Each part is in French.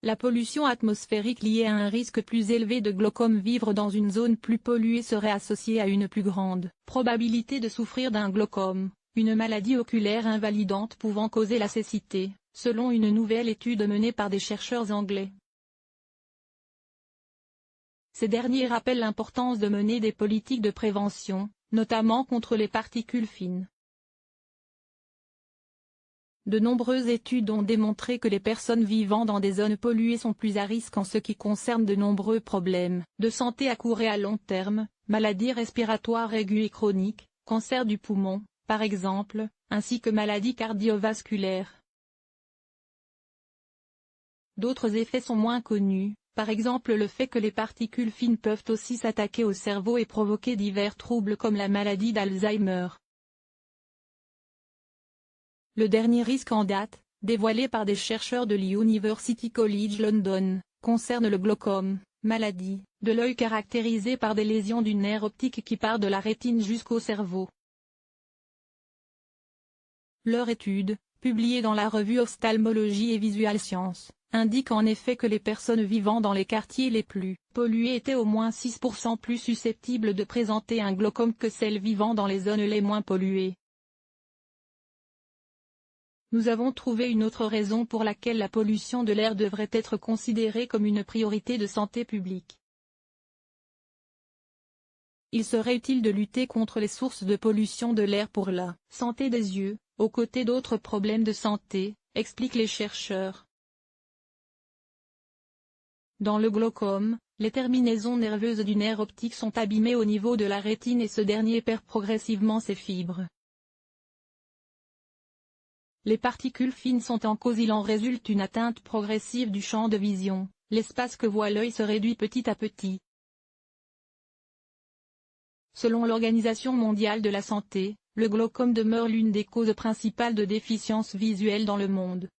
La pollution atmosphérique liée à un risque plus élevé de glaucome. Vivre dans une zone plus polluée serait associée à une plus grande probabilité de souffrir d'un glaucome, une maladie oculaire invalidante pouvant causer la cécité, selon une nouvelle étude menée par des chercheurs anglais. Ces derniers rappellent l'importance de mener des politiques de prévention, notamment contre les particules fines. De nombreuses études ont démontré que les personnes vivant dans des zones polluées sont plus à risque en ce qui concerne de nombreux problèmes de santé à court et à long terme, maladies respiratoires aiguës et chroniques, cancer du poumon, par exemple, ainsi que maladies cardiovasculaires. D'autres effets sont moins connus, par exemple le fait que les particules fines peuvent aussi s'attaquer au cerveau et provoquer divers troubles comme la maladie d'Alzheimer. Le dernier risque en date, dévoilé par des chercheurs de l'University College London, concerne le glaucome, maladie de l'œil caractérisée par des lésions du nerf optique qui part de la rétine jusqu'au cerveau. Leur étude, publiée dans la revue Ophtalmology et Visual Science, indique en effet que les personnes vivant dans les quartiers les plus pollués étaient au moins 6% plus susceptibles de présenter un glaucome que celles vivant dans les zones les moins polluées. Nous avons trouvé une autre raison pour laquelle la pollution de l'air devrait être considérée comme une priorité de santé publique. Il serait utile de lutter contre les sources de pollution de l'air pour la santé des yeux, aux côtés d'autres problèmes de santé, expliquent les chercheurs. Dans le glaucome, les terminaisons nerveuses du nerf optique sont abîmées au niveau de la rétine et ce dernier perd progressivement ses fibres. Les particules fines sont en cause. Il en résulte une atteinte progressive du champ de vision, l'espace que voit l'œil se réduit petit à petit. Selon l'Organisation mondiale de la santé, le glaucome demeure l'une des causes principales de déficience visuelle dans le monde.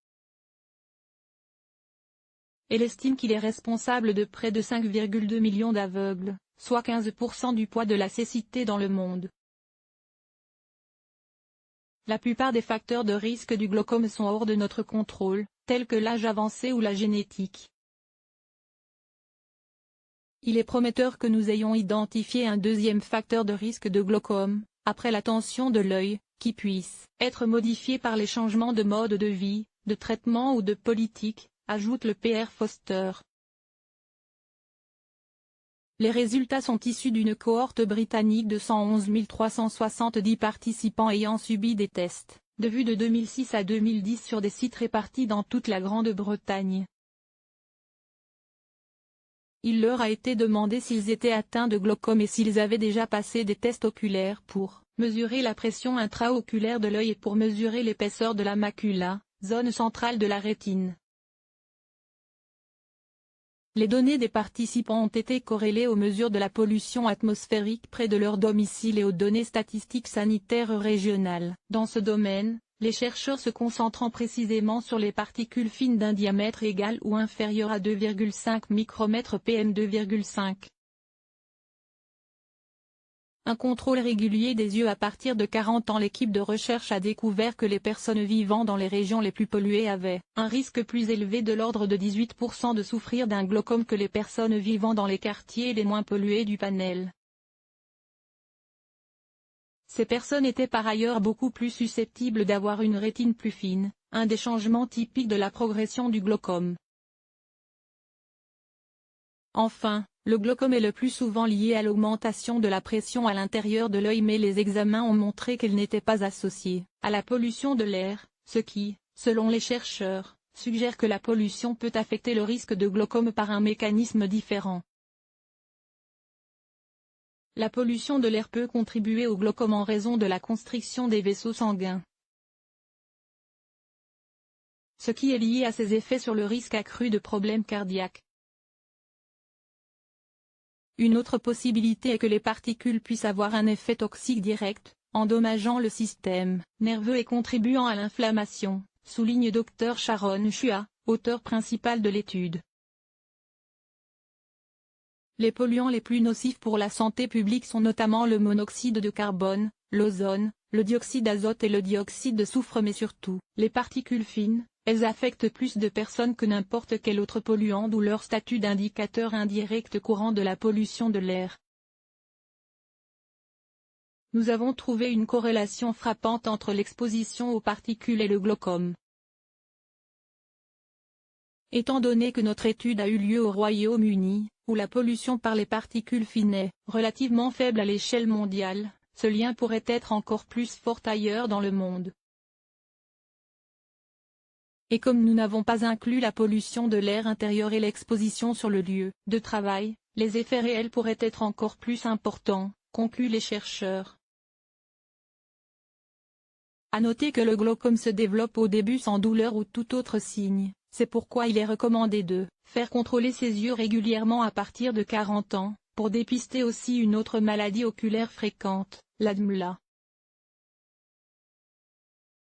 Elle estime qu'il est responsable de près de 5,2 millions d'aveugles, soit 15% du poids de la cécité dans le monde. La plupart des facteurs de risque du glaucome sont hors de notre contrôle, tels que l'âge avancé ou la génétique. Il est prometteur que nous ayons identifié un deuxième facteur de risque de glaucome, après la tension de l'œil, qui puisse être modifié par les changements de mode de vie, de traitement ou de politique, ajoute le Pr Foster. Les résultats sont issus d'une cohorte britannique de 111 370 participants ayant subi des tests, de vue de 2006 à 2010 sur des sites répartis dans toute la Grande-Bretagne. Il leur a été demandé s'ils étaient atteints de glaucome et s'ils avaient déjà passé des tests oculaires pour mesurer la pression intraoculaire de l'œil et pour mesurer l'épaisseur de la macula, zone centrale de la rétine. Les données des participants ont été corrélées aux mesures de la pollution atmosphérique près de leur domicile et aux données statistiques sanitaires régionales. Dans ce domaine, les chercheurs se concentrant précisément sur les particules fines d'un diamètre égal ou inférieur à 2,5 micromètres PM2,5. Un contrôle régulier des yeux à partir de 40 ans. L'équipe de recherche a découvert que les personnes vivant dans les régions les plus polluées avaient un risque plus élevé de l'ordre de 18% de souffrir d'un glaucome que les personnes vivant dans les quartiers les moins pollués du panel. Ces personnes étaient par ailleurs beaucoup plus susceptibles d'avoir une rétine plus fine, un des changements typiques de la progression du glaucome. Enfin, le glaucome est le plus souvent lié à l'augmentation de la pression à l'intérieur de l'œil, mais les examens ont montré qu'elle n'était pas associée à la pollution de l'air, ce qui, selon les chercheurs, suggère que la pollution peut affecter le risque de glaucome par un mécanisme différent. La pollution de l'air peut contribuer au glaucome en raison de la constriction des vaisseaux sanguins, ce qui est lié à ses effets sur le risque accru de problèmes cardiaques. Une autre possibilité est que les particules puissent avoir un effet toxique direct, endommageant le système nerveux et contribuant à l'inflammation, souligne Dr Sharon Chua, auteur principal de l'étude. Les polluants les plus nocifs pour la santé publique sont notamment le monoxyde de carbone, l'ozone, le dioxyde d'azote et le dioxyde de soufre, mais surtout, les particules fines, elles affectent plus de personnes que n'importe quel autre polluant, d'où leur statut d'indicateur indirect courant de la pollution de l'air. Nous avons trouvé une corrélation frappante entre l'exposition aux particules et le glaucome. Étant donné que notre étude a eu lieu au Royaume-Uni, où la pollution par les particules fines est relativement faible à l'échelle mondiale, ce lien pourrait être encore plus fort ailleurs dans le monde. Et comme nous n'avons pas inclus la pollution de l'air intérieur et l'exposition sur le lieu de travail, les effets réels pourraient être encore plus importants, concluent les chercheurs. À noter que le glaucome se développe au début sans douleur ou tout autre signe, c'est pourquoi il est recommandé de faire contrôler ses yeux régulièrement à partir de 40 ans, pour dépister aussi une autre maladie oculaire fréquente, l'ADMLA.